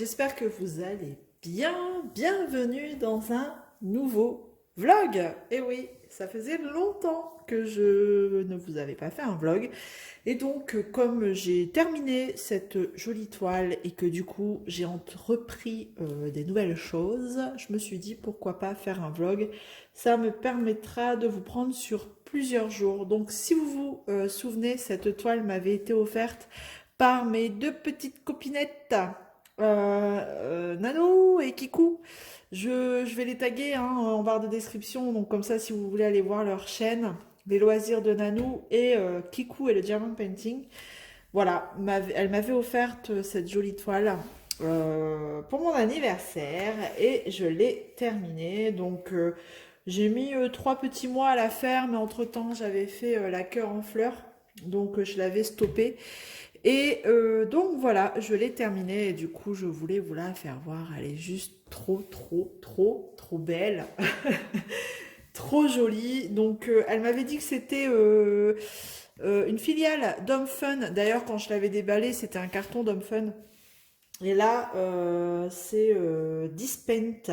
j'espère que vous allez bien. Bienvenue dans un nouveau vlog. Et oui, ça faisait longtemps que je ne vous avais pas fait un vlog. Et donc, comme j'ai terminé cette jolie toile et que du coup, j'ai entrepris des nouvelles choses, je me suis dit pourquoi pas faire un vlog. Ça me permettra de vous prendre sur plusieurs jours. Donc, si vous vous souvenez, cette toile m'avait été offerte par mes deux petites copinettes, Nano et Kikou. Je vais les taguer hein, en barre de description, donc comme ça si vous voulez aller voir leur chaîne, les loisirs de Nanou et Kikou et le Diamond Painting. Voilà, elle m'avait offerte cette jolie toile pour mon anniversaire et je l'ai terminée. Donc j'ai mis 3 petits mois à la faire, mais entre-temps j'avais fait la cœur en fleurs, donc je l'avais stoppée. Et donc voilà, je l'ai terminée et du coup je voulais vous la faire voir. Elle est juste trop belle, trop jolie. Donc elle m'avait dit que c'était une filiale d'Homme Fun. D'ailleurs quand je l'avais déballé c'était un carton d'Homme Fun. Et là c'est Dispent.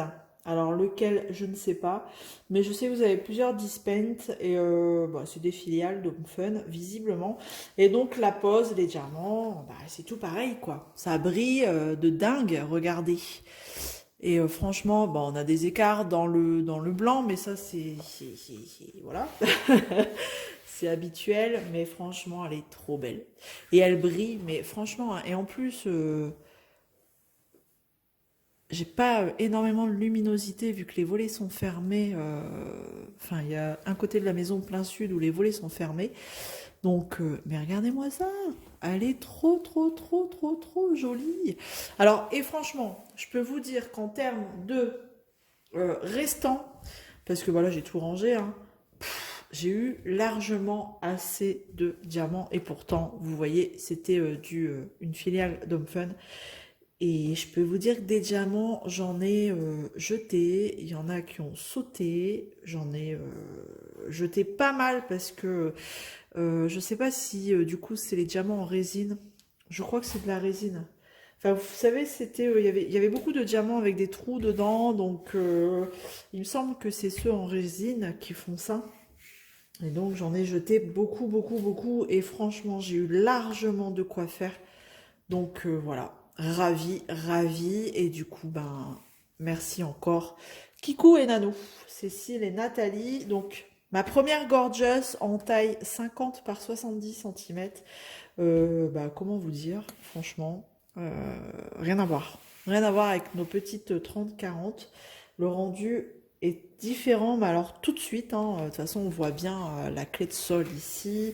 Alors lequel je ne sais pas, mais je sais que vous avez plusieurs Dispent et bah, c'est des filiales d'Home Fun visiblement. Et donc la pose, les diamants, bah, c'est tout pareil quoi. Ça brille de dingue, regardez. Et franchement, bah, on a des écarts dans le blanc, mais ça voilà, c'est habituel. Mais franchement, elle est trop belle et elle brille. Mais franchement, hein, et en plus. J'ai pas énormément de luminosité vu que les volets sont fermés. Enfin, il y a un côté de la maison plein sud où les volets sont fermés. Donc, mais regardez-moi ça. Elle est trop jolie. Alors, et franchement, je peux vous dire qu'en termes de restant, parce que voilà, j'ai tout rangé, hein, j'ai eu largement assez de diamants. Et pourtant, vous voyez, c'était une filiale d'Home Fun. Et je peux vous dire que des diamants, j'en ai jeté, il y en a qui ont sauté, j'en ai jeté pas mal parce que je sais pas si du coup c'est les diamants en résine. Je crois que c'est de la résine. Enfin, vous savez, c'était, il y avait beaucoup de diamants avec des trous dedans, donc il me semble que c'est ceux en résine qui font ça. Et donc j'en ai jeté beaucoup, et franchement j'ai eu largement de quoi faire. Donc voilà, ravi, et du coup, ben, merci encore Kikou et Nanou, Cécile et Nathalie. Donc, ma première Gorgeous en taille 50 par 70 cm. Bah, comment vous dire, franchement, rien à voir. Rien à voir avec nos petites 30-40. Le rendu est différent, mais alors tout de suite, hein, de toute façon, on voit bien la clé de sol ici.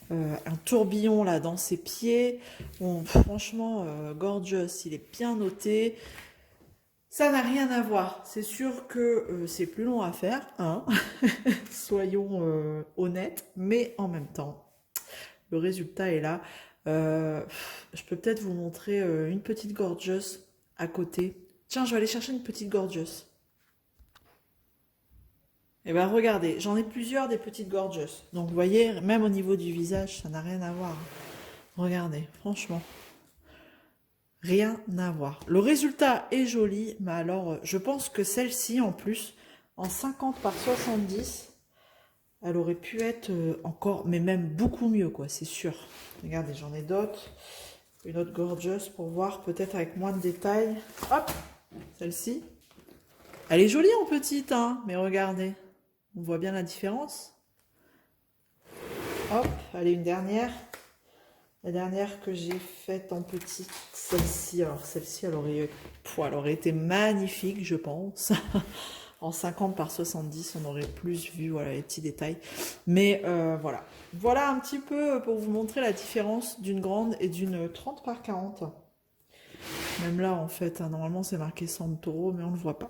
Un tourbillon là dans ses pieds. Bon, franchement, Gorgeous, il est bien noté. Ça n'a rien à voir. C'est sûr que c'est plus long à faire, hein. Soyons honnêtes, mais en même temps, le résultat est là. Je peux peut-être vous montrer une petite Gorgeous à côté. Tiens, je vais aller chercher une petite Gorgeous. Et ben regardez, j'en ai plusieurs des petites Gorgeous. Donc vous voyez, même au niveau du visage, ça n'a rien à voir. Regardez, franchement, rien à voir. Le résultat est joli, mais alors je pense que celle-ci en plus, en 50 par 70, elle aurait pu être encore, mais même beaucoup mieux quoi, c'est sûr. Regardez, j'en ai d'autres. Une autre Gorgeous pour voir, peut-être avec moins de détails. Hop, celle-ci. Elle est jolie en petite, hein, mais regardez. On voit bien la différence. Hop, allez, une dernière. La dernière que j'ai faite en petite, celle-ci. Alors, celle-ci, elle aurait été magnifique, je pense. En 50 par 70, on aurait plus vu voilà, les petits détails. Mais voilà. Voilà un petit peu pour vous montrer la différence d'une grande et d'une 30 par 40. Même là, en fait, hein, normalement, c'est marqué Santoro, mais on ne le voit pas.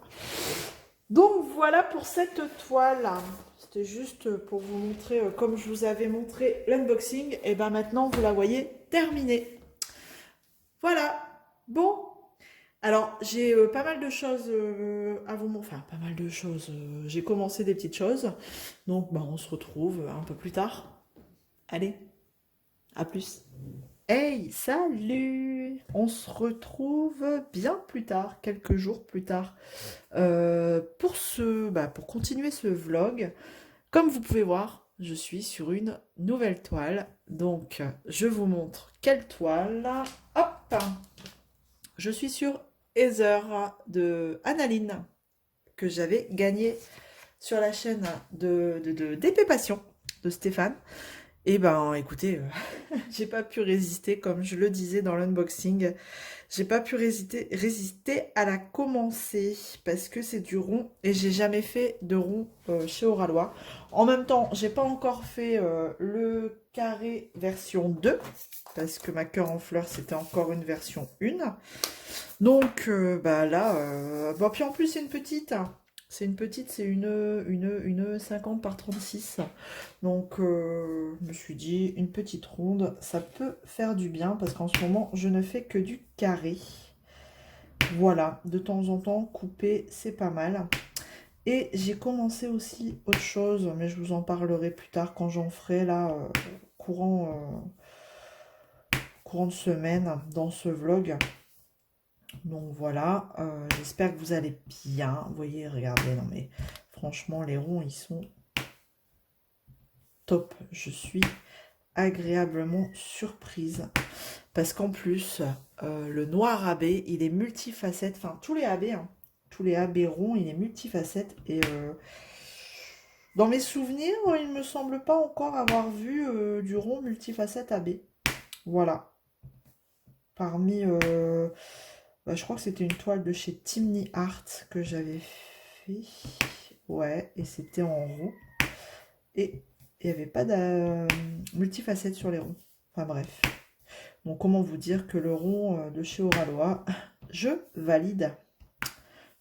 Donc voilà pour cette toile. C'était juste pour vous montrer, comme je vous avais montré l'unboxing, et ben maintenant vous la voyez terminée. Voilà. Bon. Alors j'ai pas mal de choses à vous montrer. Enfin pas mal de choses. J'ai commencé des petites choses. Donc ben, on se retrouve un peu plus tard. Allez, à plus. Hey, salut! On se retrouve bien plus tard, quelques jours plus tard, pour continuer ce vlog. Comme vous pouvez voir, je suis sur une nouvelle toile. Donc, je vous montre quelle toile. Hop! Je suis sur Heather de Annaline, que j'avais gagné sur la chaîne d'Épée Passion de Stéphane. Et ben, écoutez, j'ai pas pu résister, comme je le disais dans l'unboxing. J'ai pas pu résister à la commencer parce que c'est du rond et j'ai jamais fait de rond chez Oralois. En même temps, j'ai pas encore fait le carré version 2 parce que ma cœur en fleurs c'était encore une version 1. Donc bah là, bon, puis en plus c'est une petite. C'est une petite, c'est une 50 par 36. Donc, je me suis dit, une petite ronde, ça peut faire du bien parce qu'en ce moment, je ne fais que du carré. Voilà, de temps en temps, couper, c'est pas mal. Et j'ai commencé aussi autre chose, mais je vous en parlerai plus tard quand j'en ferai là, courant de semaine dans ce vlog. Donc voilà, j'espère que vous allez bien. Vous voyez, regardez, non mais franchement, les ronds, ils sont top. Je suis agréablement surprise. Parce qu'en plus, le noir AB, il est multifacette. Enfin, tous les AB, hein, tous les AB ronds, il est multifacette. Et dans mes souvenirs, il ne me semble pas encore avoir vu du rond multifacette AB. Voilà. Parmi... je crois que c'était une toile de chez Timney Art que j'avais fait. Ouais, et c'était en rond. Et il n'y avait pas de multifacette sur les ronds. Enfin bref. Donc comment vous dire que le rond de chez Oralois, je valide.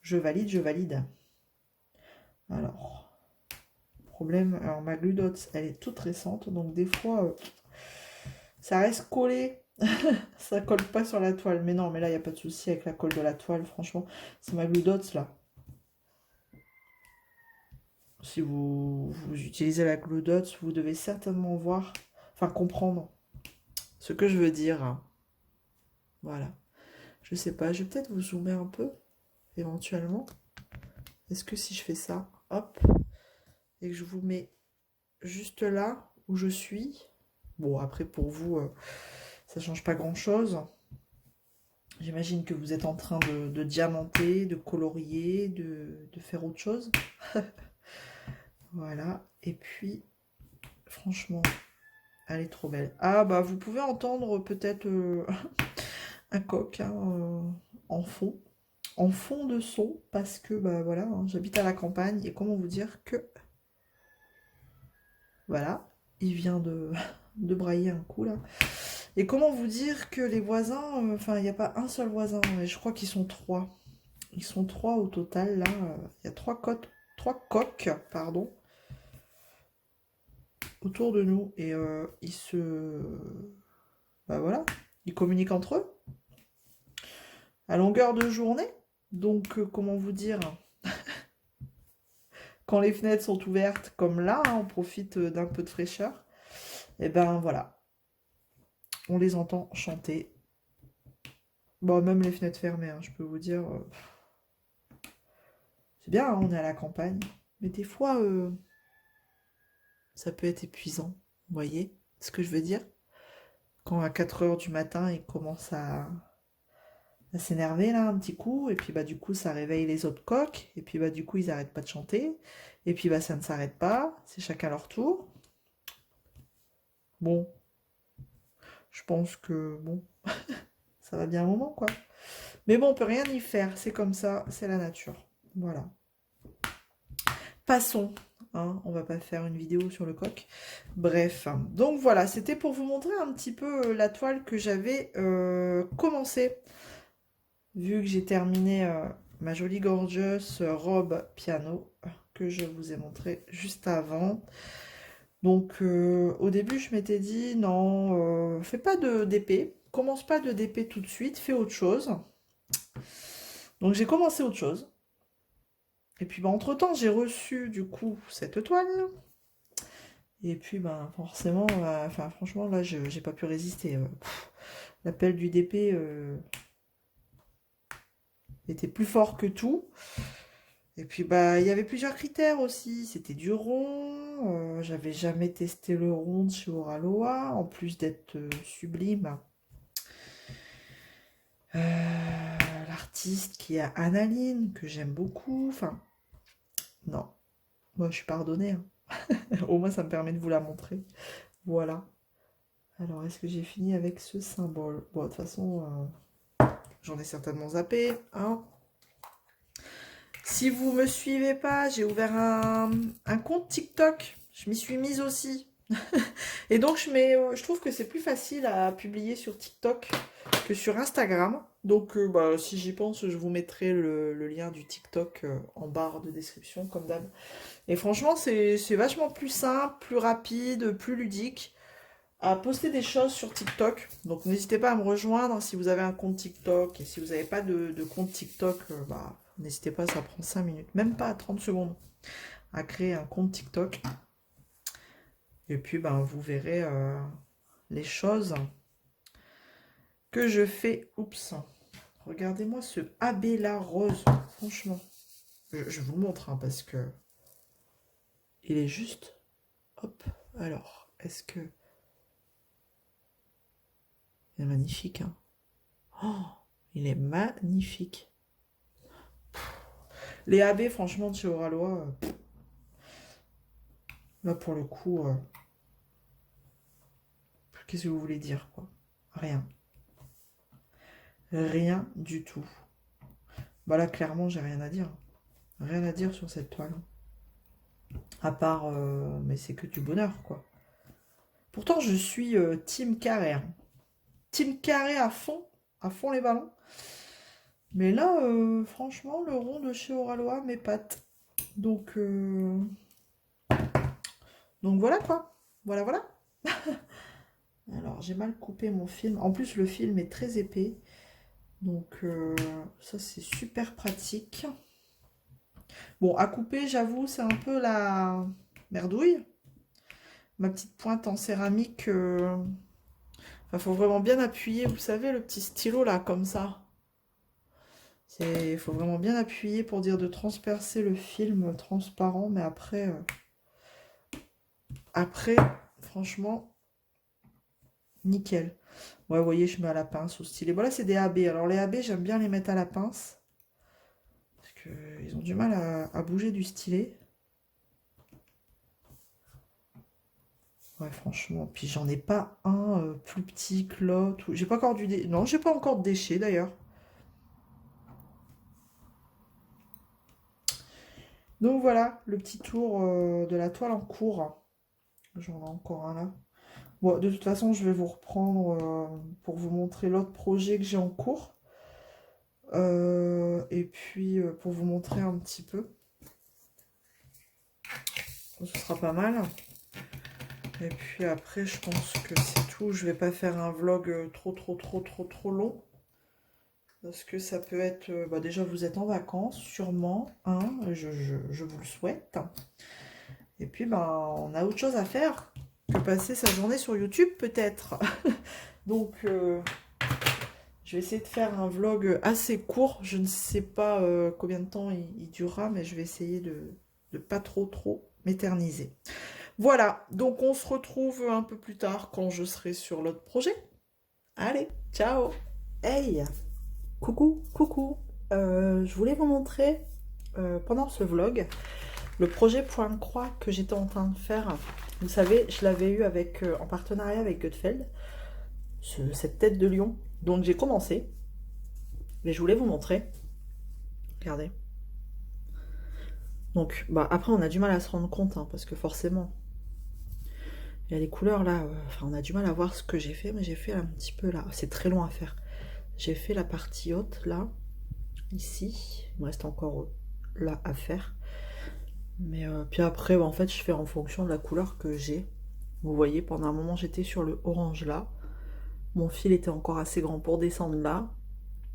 Je valide, je valide. Alors, problème, alors ma glue dots, elle est toute récente, donc des fois, ça reste collé. Ça colle pas sur la toile. Mais non, mais là, il n'y a pas de souci avec la colle de la toile, franchement. C'est ma glue dots, là. Si vous utilisez la glue dots, vous devez certainement voir, enfin comprendre ce que je veux dire. Voilà. Je sais pas, je vais peut-être vous zoomer un peu, éventuellement. Est-ce que si je fais ça, hop, et que je vous mets juste là où je suis, bon après pour vous, ça change pas grand-chose. J'imagine que vous êtes en train de diamanter, de colorier, de faire autre chose. Voilà, et puis franchement, elle est trop belle. Ah bah vous pouvez entendre peut-être un coq hein, en fond de son, parce que bah voilà, hein, j'habite à la campagne et comment vous dire que voilà, il vient de brailler un coup là. Et comment vous dire que les voisins, enfin il n'y a pas un seul voisin, mais je crois qu'ils sont trois. Ils sont trois au total là. Il y a trois coqs, pardon, autour de nous et ils se, bah voilà, ils communiquent entre eux à longueur de journée. Donc comment vous dire, quand les fenêtres sont ouvertes comme là, hein, on profite d'un peu de fraîcheur. Et ben voilà, on les entend chanter. Bon, même les fenêtres fermées, hein, je peux vous dire. C'est bien, hein, on est à la campagne. Mais des fois, ça peut être épuisant. Vous voyez ce que je veux dire? Quand à 4 heures du matin, ils commencent à s'énerver là un petit coup. Et puis bah du coup, ça réveille les autres coqs. Et puis bah du coup, ils n'arrêtent pas de chanter. Et puis bah ça ne s'arrête pas. C'est chacun leur tour. Bon, je pense que bon, ça va bien un moment quoi. Mais bon, on peut rien y faire. C'est comme ça, c'est la nature. Voilà. Passons, hein, on va pas faire une vidéo sur le coq. Bref, donc voilà, c'était pour vous montrer un petit peu la toile que j'avais commencé. Vu que j'ai terminé ma jolie gorgeous robe piano que je vous ai montré juste avant. Donc au début, je m'étais dit non, fais pas d'épée, commence pas de d'épée tout de suite, fais autre chose. Donc j'ai commencé autre chose. Et puis bah, entre-temps, j'ai reçu du coup cette toile. Et puis, ben, forcément, enfin, franchement, là, j'ai pas pu résister. L'appel du DP était plus fort que tout. Et puis, bah, il y avait plusieurs critères aussi. C'était du rond. J'avais jamais testé le rond de chez Oraloa, en plus d'être sublime. L'artiste qui est Analine, que j'aime beaucoup. Enfin, non. Moi, je suis pardonnée. Hein. Au moins, ça me permet de vous la montrer. Voilà. Alors, est-ce que j'ai fini avec ce symbole? Bon, de toute façon, j'en ai certainement zappé. Hein. Si vous me suivez pas, j'ai ouvert un compte TikTok. Je m'y suis mise aussi. Et donc, je trouve que c'est plus facile à publier sur TikTok que sur Instagram. Donc, bah, si j'y pense, je vous mettrai le lien du TikTok en barre de description, comme d'hab. Et franchement, c'est vachement plus simple, plus rapide, plus ludique à poster des choses sur TikTok. Donc, n'hésitez pas à me rejoindre si vous avez un compte TikTok. Et si vous n'avez pas de compte TikTok, bah, n'hésitez pas, ça prend 5 minutes, même pas 30 secondes, à créer un compte TikTok. Et puis, ben, vous verrez les choses que je fais. Oups. Regardez-moi ce Abella rose. Franchement. Je vous le montre hein, parce que il est juste. Hop. Alors, est-ce que... Il est magnifique. Hein. Oh, il est magnifique. Les AB, franchement, de chez Oraloa, là, pour le coup... Qu'est-ce que vous voulez dire, quoi? Rien. Rien du tout. Bah là, clairement, j'ai rien à dire. Rien à dire sur cette toile. À part, mais c'est que du bonheur, quoi. Pourtant, je suis team carré. Hein. Team carré à fond les ballons. Mais là, franchement, le rond de chez Oraloa m'épate. Donc voilà, quoi. Voilà, voilà. Alors, j'ai mal coupé mon film. En plus, le film est très épais. Donc, ça, c'est super pratique. Bon, à couper, j'avoue, c'est un peu la merdouille. Ma petite pointe en céramique. Enfin, faut vraiment bien appuyer. Vous savez, le petit stylo, là, comme ça. Il faut vraiment bien appuyer pour dire de transpercer le film transparent. Mais après, franchement, nickel. Ouais, vous voyez, je mets à la pince au stylet. Voilà, c'est des AB. Alors, les AB, j'aime bien les mettre à la pince. Parce qu'ils ont du mal à bouger du stylet. Ouais, franchement. Puis, j'en ai pas un plus petit que l'autre. J'ai pas encore du déchet. Non, j'ai pas encore de déchets, d'ailleurs. Donc, voilà, le petit tour de la toile en cours. J'en ai encore un là. Bon, de toute façon, je vais vous reprendre pour vous montrer l'autre projet que j'ai en cours. Et puis, pour vous montrer un petit peu. Ce sera pas mal. Et puis après, je pense que c'est tout. Je vais pas faire un vlog trop long. Parce que ça peut être... bah déjà, vous êtes en vacances, sûrement. Hein, je vous le souhaite. Et puis, bah, on a autre chose à faire que passer sa journée sur YouTube, peut-être. Donc, je vais essayer de faire un vlog assez court. Je ne sais pas combien de temps il durera, mais je vais essayer de pas trop m'éterniser. Voilà, donc on se retrouve un peu plus tard quand je serai sur l'autre projet. Allez, ciao! Hey! Coucou! Je voulais vous montrer pendant ce vlog le projet Point Croix que j'étais en train de faire. Vous savez, je l'avais eu avec, en partenariat avec Gutfeld, cette tête de lion. Donc j'ai commencé, mais je voulais vous montrer. Regardez. Donc, bah, après on a du mal à se rendre compte, hein, parce que forcément, il y a les couleurs là, enfin on a du mal à voir ce que j'ai fait, mais j'ai fait un petit peu là, c'est très long à faire. J'ai fait la partie haute là, ici, il me reste encore là à faire. Mais puis après, bah, en fait, je fais en fonction de la couleur que j'ai. Vous voyez, pendant un moment j'étais sur le orange là, mon fil était encore assez grand pour descendre là,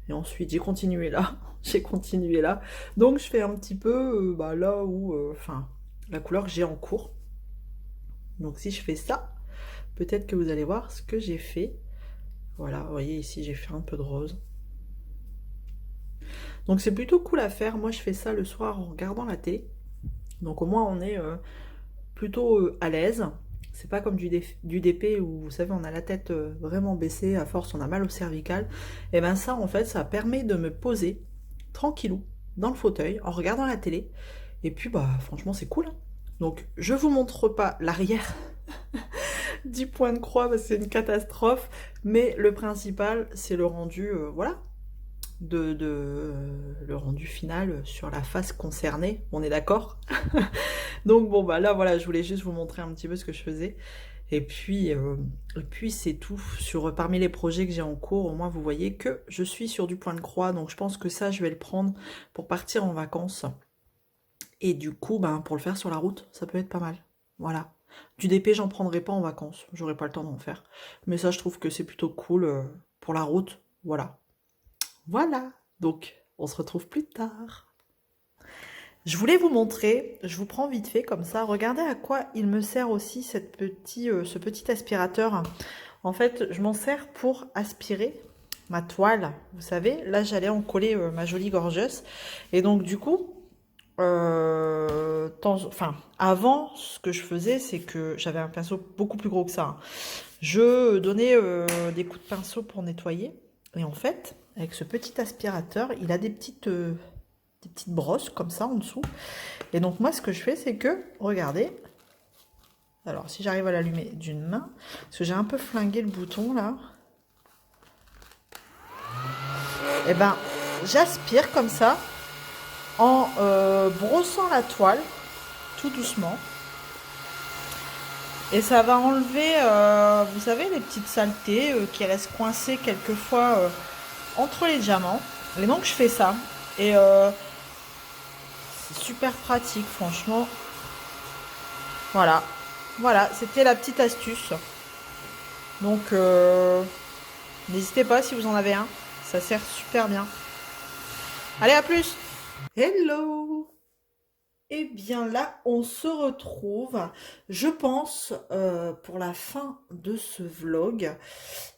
et ensuite j'ai continué là, j'ai continué là. Donc je fais un petit peu bah, là où, enfin, la couleur que j'ai en cours. Donc si je fais ça, peut-être que vous allez voir ce que j'ai fait. Voilà, vous voyez ici j'ai fait un peu de rose. Donc c'est plutôt cool à faire. Moi je fais ça le soir en regardant la télé. Donc au moins on est plutôt à l'aise. C'est pas comme du DP où vous savez on a la tête vraiment baissée, à force on a mal au cervical. Et ben ça en fait ça permet de me poser tranquillou dans le fauteuil en regardant la télé. Et puis bah franchement c'est cool, hein. Donc je vous montre pas l'arrière du point de croix parce que c'est une catastrophe. Mais le principal c'est le rendu, voilà, le rendu final sur la face concernée, on est d'accord. Donc bon bah là voilà, je voulais juste vous montrer un petit peu ce que je faisais. Et puis c'est tout. Parmi les projets que j'ai en cours, au moins vous voyez que je suis sur du point de croix. Donc je pense que ça, je vais le prendre pour partir en vacances. Et du coup, ben, pour le faire sur la route, ça peut être pas mal. Voilà. Du DP, j'en prendrai pas en vacances. J'aurai pas le temps d'en faire. Mais ça, je trouve que c'est plutôt cool pour la route. Voilà. Voilà. Donc, on se retrouve plus tard. Je voulais vous montrer, je vous prends vite fait comme ça, regardez à quoi il me sert aussi ce petit aspirateur. En fait, je m'en sers pour aspirer ma toile. Vous savez, là j'allais en coller ma jolie gorgeuse. Et donc du coup, avant, ce que je faisais, c'est que j'avais un pinceau beaucoup plus gros que ça, hein. Je donnais des coups de pinceau pour nettoyer. Et en fait, avec ce petit aspirateur, il a des petites brosses comme ça en dessous. Et donc moi ce que je fais c'est que, regardez, alors si j'arrive à l'allumer d'une main, parce que j'ai un peu flingué le bouton là, et ben j'aspire comme ça en brossant la toile tout doucement. Et ça va enlever, vous savez, les petites saletés qui restent coincées quelquefois entre les diamants. Et donc je fais ça. Et c'est super pratique, franchement. Voilà. Voilà, c'était la petite astuce. Donc, n'hésitez pas si vous en avez un. Ça sert super bien. Allez, à plus! Hello! Eh bien là, on se retrouve, je pense, pour la fin de ce vlog.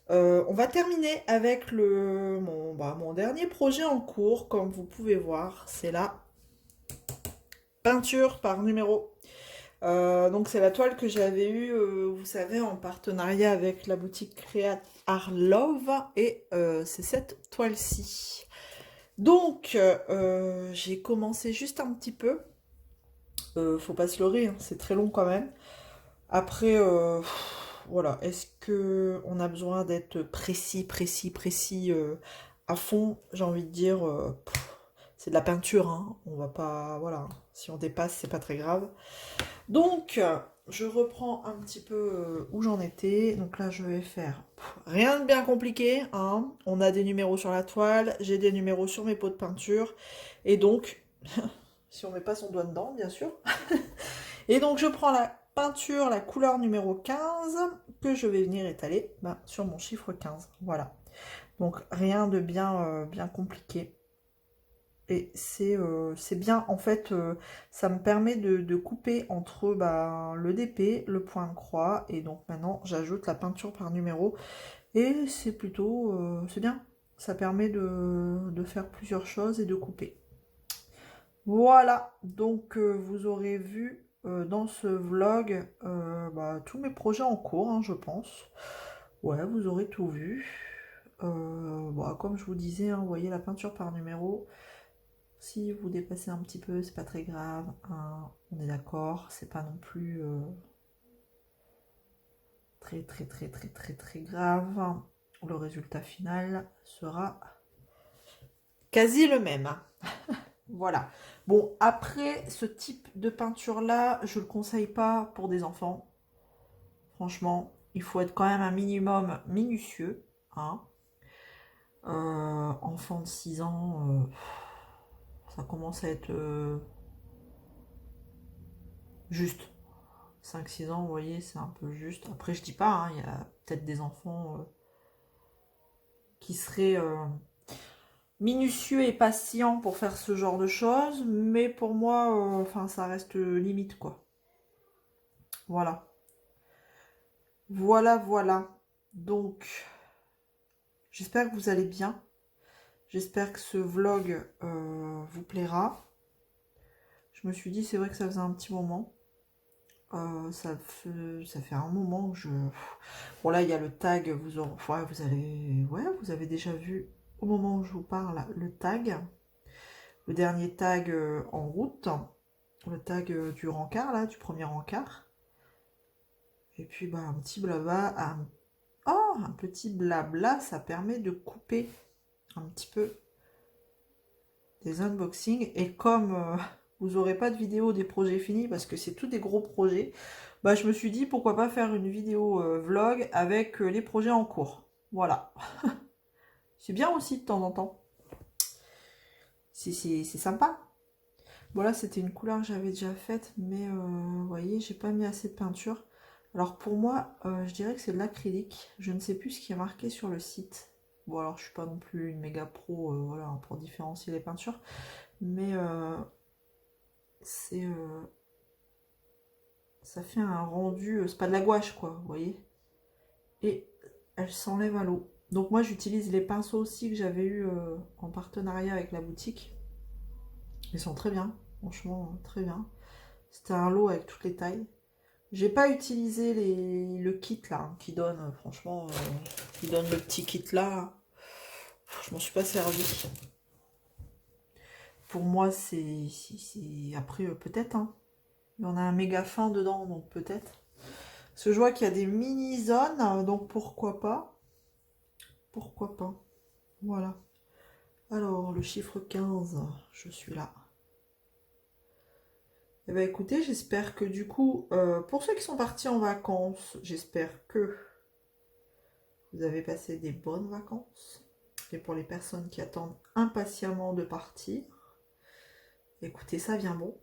On va terminer avec mon dernier projet en cours. Comme vous pouvez voir, c'est la peinture par numéro. Donc c'est la toile que j'avais eue, vous savez, en partenariat avec la boutique Create Art Love. Et c'est cette toile-ci. Donc j'ai commencé juste un petit peu. Faut pas se leurrer, hein, c'est très long quand même. Après, voilà, est-ce que on a besoin d'être précis à fond? J'ai envie de dire, c'est de la peinture, hein. On va pas, voilà, si on dépasse, c'est pas très grave. Donc, je reprends un petit peu où j'en étais. Donc là, je vais faire rien de bien compliqué, hein. On a des numéros sur la toile, j'ai des numéros sur mes pots de peinture. Et donc, si on met pas son doigt dedans, bien sûr. Et donc, je prends la peinture, la couleur numéro 15, que je vais venir étaler sur mon chiffre 15. Voilà. Donc, rien de bien compliqué. Et c'est bien, en fait, ça me permet de couper entre le DP, le point de croix, et donc maintenant j'ajoute la peinture par numéro, et c'est plutôt, c'est bien, ça permet de faire plusieurs choses et de couper. Voilà, donc vous aurez vu dans ce vlog tous mes projets en cours, hein, je pense. Ouais, vous aurez tout vu. Comme je vous disais, hein, vous voyez la peinture par numéro. Si vous dépassez un petit peu, c'est pas très grave, hein, on est d'accord, c'est pas non plus très grave. Le résultat final sera quasi le même. Voilà. Bon, après, ce type de peinture-là, je le conseille pas pour des enfants. Franchement, il faut être quand même un minimum minutieux, hein. Enfant de 6 ans, ça commence à être juste. 5-6 ans, vous voyez, c'est un peu juste. Après, je dis pas, hein, il y a peut-être des enfants qui seraient minutieux et patients pour faire ce genre de choses, mais pour moi, ça reste limite, quoi. Voilà. Voilà, voilà. Donc, j'espère que vous allez bien. J'espère que ce vlog vous plaira. Je me suis dit, c'est vrai que ça faisait un petit moment. Ça fait un moment que je... Bon là, il y a le tag, vous avez déjà vu au moment où je vous parle le tag. Le dernier tag en route. Le tag du rencard, là, du premier rencard. Et puis, bah, un petit blabla. Un petit blabla, ça permet de couper un petit peu des unboxings. Et comme vous n'aurez pas de vidéo des projets finis, parce que c'est tous des gros projets, bah, je me suis dit pourquoi pas faire une vidéo vlog avec les projets en cours. Voilà. C'est bien aussi de temps en temps. C'est sympa. Voilà, c'était une couleur que j'avais déjà faite, mais vous voyez, j'ai pas mis assez de peinture. Alors pour moi, je dirais que c'est de l'acrylique. Je ne sais plus ce qui est marqué sur le site. Bon, alors je suis pas non plus une méga pro voilà, pour différencier les peintures, mais c'est ça fait un rendu, c'est pas de la gouache quoi, vous voyez. Et elle s'enlève à l'eau. Donc moi j'utilise les pinceaux aussi que j'avais eu en partenariat avec la boutique. Ils sont très bien, franchement très bien. C'était un lot avec toutes les tailles. J'ai pas utilisé le kit là, hein, qui donne, franchement, qui donne le petit kit là. Je m'en suis pas servi. Pour moi, c'est. Après, peut-être, hein. Il y en a un méga fin dedans, donc peut-être. Parce que je vois qu'il y a des mini-zones, donc pourquoi pas. Pourquoi pas. Voilà. Alors, le chiffre 15, je suis là. Eh bien, écoutez, j'espère que du coup, pour ceux qui sont partis en vacances, j'espère que vous avez passé des bonnes vacances. Et pour les personnes qui attendent impatiemment de partir, écoutez, ça vient bon.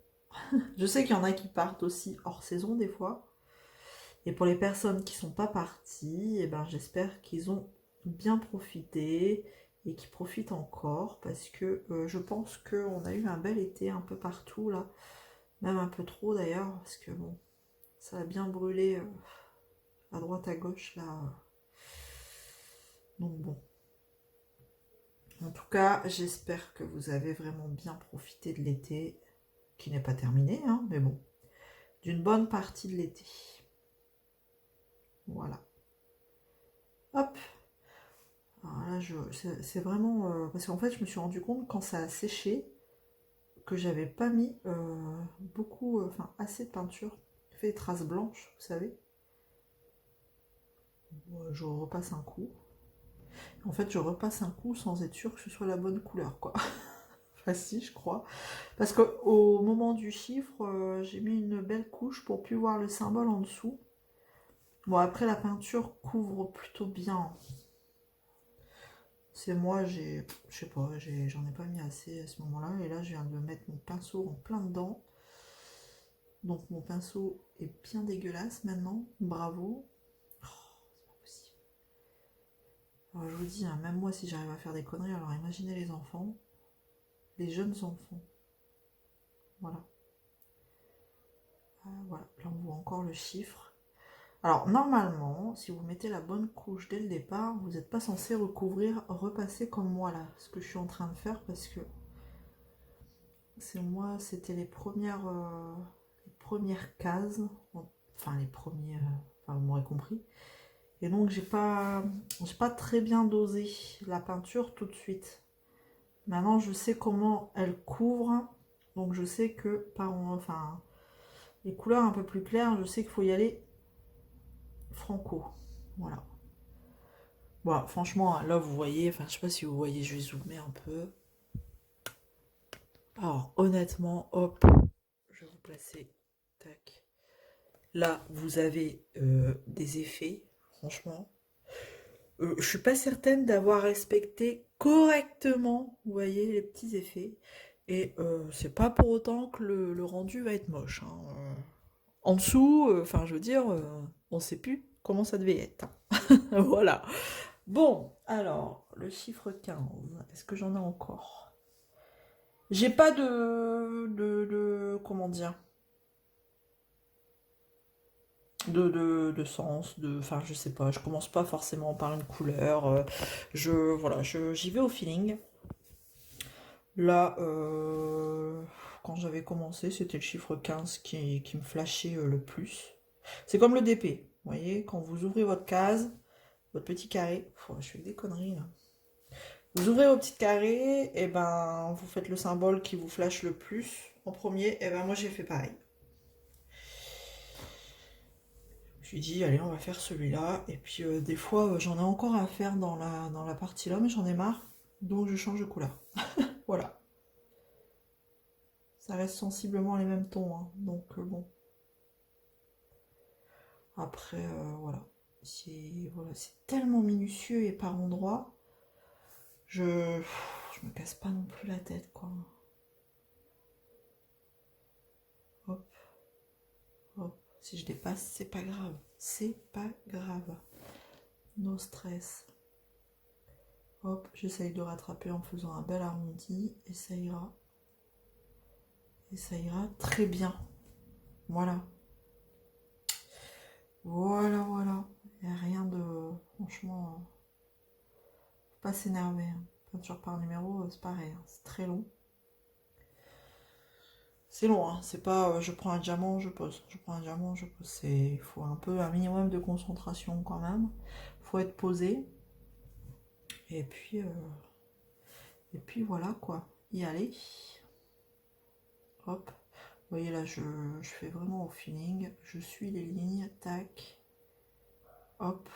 Je sais qu'il y en a qui partent aussi hors saison des fois. Et pour les personnes qui ne sont pas parties, eh ben, j'espère qu'ils ont bien profité et qu'ils profitent encore parce que je pense qu'on a eu un bel été un peu partout là. Même un peu trop d'ailleurs parce que bon, ça a bien brûlé à droite à gauche là. Donc bon. En tout cas, j'espère que vous avez vraiment bien profité de l'été, qui n'est pas terminé, hein, mais bon, d'une bonne partie de l'été. Voilà. Hop. Alors là, c'est vraiment... parce qu'en fait, je me suis rendu compte quand ça a séché, que j'avais pas mis beaucoup, enfin assez de peinture. Fait des traces blanches, vous savez. Je repasse un coup. En fait, je repasse un coup sans être sûr que ce soit la bonne couleur, quoi. Enfin, si, je crois. Parce qu'au moment du chiffre, j'ai mis une belle couche pour plus voir le symbole en dessous. Bon, après, la peinture couvre plutôt bien. C'est moi, je sais pas, j'en ai pas mis assez à ce moment-là. Et là, je viens de mettre mon pinceau en plein dedans. Donc, mon pinceau est bien dégueulasse maintenant. Bravo. Oh, c'est pas possible. Alors, je vous dis, hein, même moi, si j'arrive à faire des conneries, alors imaginez les enfants. Les jeunes enfants. Voilà. Voilà, là, on voit encore le chiffre. Alors, normalement, si vous mettez la bonne couche dès le départ, vous n'êtes pas censé recouvrir, repasser comme moi là. Ce que je suis en train de faire parce que c'est moi, c'était les premières cases. Enfin, les premiers... enfin, vous m'aurez compris. Et donc, j'ai pas très bien dosé la peinture tout de suite. Maintenant, je sais comment elle couvre. Donc, je sais que, enfin, les couleurs un peu plus claires, je sais qu'il faut y aller franco. Voilà. Bon, franchement, là, vous voyez, enfin, je sais pas si vous voyez, je vais zoomer un peu. Alors, honnêtement, hop, je vais vous placer, tac. Là, vous avez des effets, franchement. Je suis pas certaine d'avoir respecté correctement, vous voyez, les petits effets. Et c'est pas pour autant que le rendu va être moche, hein. En dessous, enfin, je veux dire, on sait plus comment ça devait être, hein. Voilà. Bon, alors, le chiffre 15, est-ce que j'en ai encore? J'ai pas comment dire? de sens, enfin je sais pas, je commence pas forcément par une couleur, voilà, j'y vais au feeling. Là, quand j'avais commencé, c'était le chiffre 15 qui me flashait le plus. C'est comme le DP, vous voyez, quand vous ouvrez votre case, votre petit carré, je fais des conneries là. Vous ouvrez vos petits carrés, et ben vous faites le symbole qui vous flash le plus en premier, et ben moi j'ai fait pareil. Je me suis dit, allez, on va faire celui-là. Et puis, des fois, j'en ai encore à faire dans la partie là, mais j'en ai marre. Donc, je change de couleur. Voilà. Ça reste sensiblement les mêmes tons. Hein. Donc, bon. Après, voilà. C'est tellement minutieux et par endroits. Je me casse pas non plus la tête, quoi. Hop. Hop. Si je dépasse, c'est pas grave. C'est pas grave. No stress. Hop, j'essaye de rattraper en faisant un bel arrondi et ça ira. Et ça ira très bien. Voilà. Voilà, voilà. Il n'y a rien de... Franchement, faut pas s'énerver. Hein. Peinture par numéro, c'est pareil. Hein. C'est très long. C'est long, hein. C'est pas je prends un diamant, je pose. Je prends un diamant, je pose. Il faut un minimum de concentration quand même. Il faut être posé. Et puis voilà quoi. Y aller. Hop. Vous voyez là, je fais vraiment au feeling. Je suis les lignes. Tac. Hop.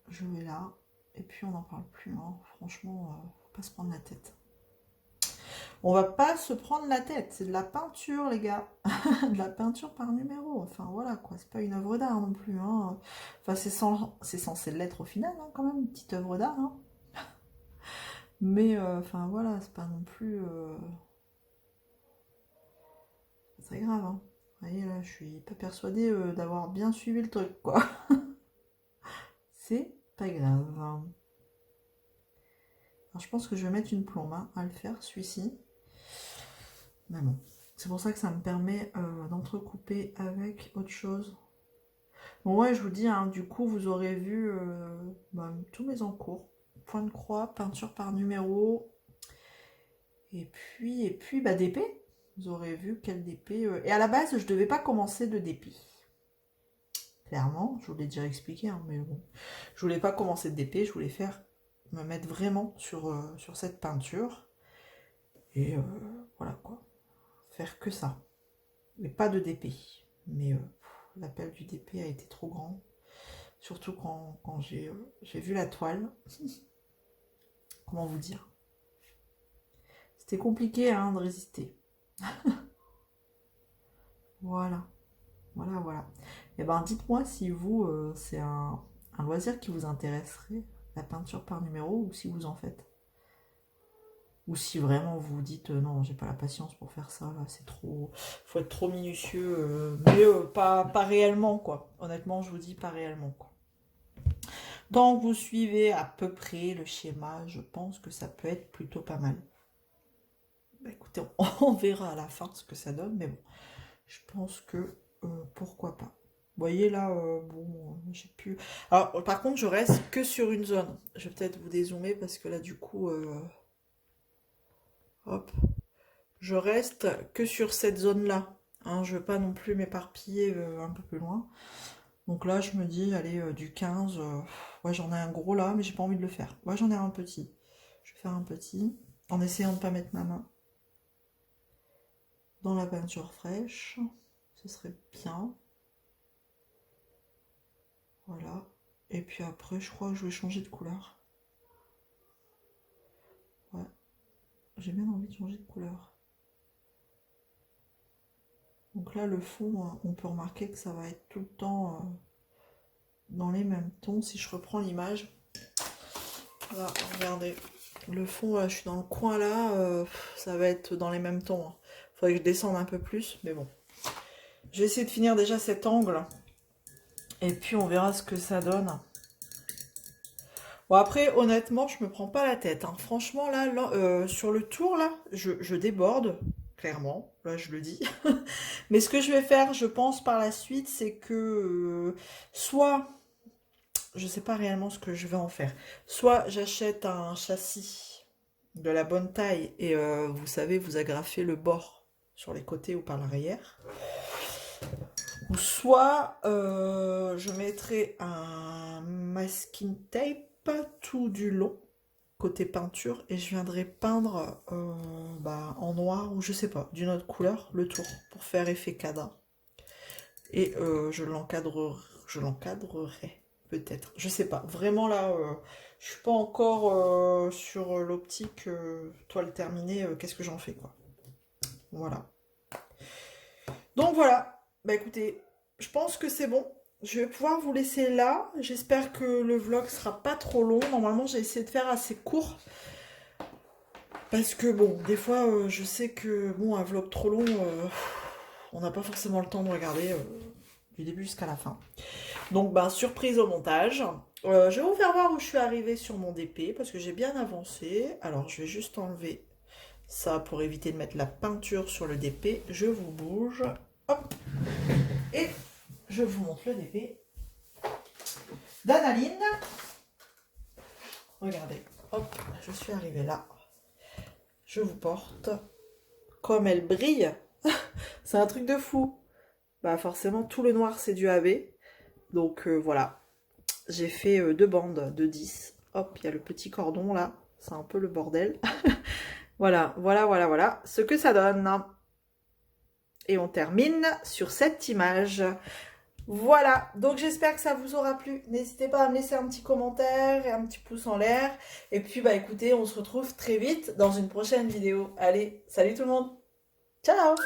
Je vais là. Et puis on n'en parle plus. Hein. Franchement, faut pas se prendre la tête. On va pas se prendre la tête. C'est de la peinture, les gars. De la peinture par numéro. Enfin voilà quoi. C'est pas une œuvre d'art non plus. Hein. Enfin c'est censé l'être au final hein, quand même. Une petite œuvre d'art. Hein. Mais enfin voilà. C'est pas non plus... C'est très grave. Hein. Vous voyez là, je suis pas persuadée d'avoir bien suivi le truc quoi. C'est pas grave. Alors, je pense que je vais mettre une plombe hein, à le faire, celui-ci. Mais bon, c'est pour ça que ça me permet d'entrecouper avec autre chose. Bon ouais, je vous dis, hein, du coup, vous aurez vu tous mes encours. Point de croix, peinture par numéro. Et puis DP. Vous aurez vu quel DP. Et à la base, je devais pas commencer de DP. Clairement, je vous l'ai déjà expliqué, hein, mais bon. Je voulais pas commencer de DP, je voulais me mettre vraiment sur cette peinture. Et voilà quoi. Faire que ça. Mais pas de DP. Mais l'appel du DP a été trop grand. Surtout quand j'ai vu la toile. Comment vous dire? C'était compliqué hein, de résister. Voilà. Voilà, voilà. Et ben dites-moi si vous, c'est un loisir qui vous intéresserait, la peinture par numéro, ou si vous en faites. Ou si vraiment vous vous dites non, j'ai pas la patience pour faire ça, là, c'est trop. Faut être trop minutieux, mais pas réellement, quoi. Honnêtement, je vous dis pas réellement, quoi. Tant que vous suivez à peu près le schéma, je pense que ça peut être plutôt pas mal. Bah, écoutez, on verra à la fin ce que ça donne, mais bon, je pense que pourquoi pas. Vous voyez là, bon, j'ai pu. Alors, par contre, je reste que sur une zone. Je vais peut-être vous dézoomer parce que là, du coup, hop, je reste que sur cette zone-là. Hein, je veux pas non plus m'éparpiller un peu plus loin. Donc là, je me dis, allez, du 15, ouais, j'en ai un gros là, mais j'ai pas envie de le faire. Ouais, j'en ai un petit. Je vais faire un petit, en essayant de pas mettre ma main dans la peinture fraîche. Ce serait bien. Voilà. Et puis après, je crois que je vais changer de couleur. Ouais. J'ai bien envie de changer de couleur. Donc là, le fond, on peut remarquer que ça va être tout le temps dans les mêmes tons. Si je reprends l'image, là, regardez. Le fond, là, je suis dans le coin là, ça va être dans les mêmes tons. Hein. Faudrait que je descende un peu plus, mais bon. Je vais essayer de finir déjà cet angle. Et puis on verra ce que ça donne. Bon après, honnêtement, je me prends pas la tête. Hein. Franchement, là sur le tour, là, je déborde. clairement, là je le dis. Mais ce que je vais faire, je pense par la suite, c'est que soit, je sais pas réellement ce que je vais en faire, soit j'achète un châssis de la bonne taille et vous savez, vous agrafez le bord sur les côtés ou par l'arrière. Ou soit je mettrai un masking tape tout du long côté peinture et je viendrai peindre en noir ou je sais pas, d'une autre couleur le tour pour faire effet cadre. Et je l'encadrerai peut-être, je sais pas. Vraiment là, je suis pas encore sur l'optique toile terminée. Qu'est-ce que j'en fais quoi. Voilà. Donc voilà. Bah écoutez, je pense que c'est bon. Je vais pouvoir vous laisser là. J'espère que le vlog sera pas trop long. Normalement, j'ai essayé de faire assez court. Parce que bon, des fois, je sais que bon, un vlog trop long, on n'a pas forcément le temps de regarder du début jusqu'à la fin. Donc, ben, surprise au montage. Je vais vous faire voir où je suis arrivée sur mon DP parce que j'ai bien avancé. Alors, je vais juste enlever ça pour éviter de mettre la peinture sur le DP. Je vous bouge. Hop. Et je vous montre le DP d'Analine. Regardez. Hop, je suis arrivée là. Je vous porte. Comme elle brille. C'est un truc de fou. Bah forcément, tout le noir, c'est du AB. Donc voilà. J'ai fait 2 bandes de 10. Hop, il y a le petit cordon là. C'est un peu le bordel. Voilà, voilà, voilà, voilà. Ce que ça donne. Et on termine sur cette image. Voilà, donc j'espère que ça vous aura plu. N'hésitez pas à me laisser un petit commentaire et un petit pouce en l'air. Et puis bah écoutez, on se retrouve très vite dans une prochaine vidéo. Allez, salut tout le monde. Ciao!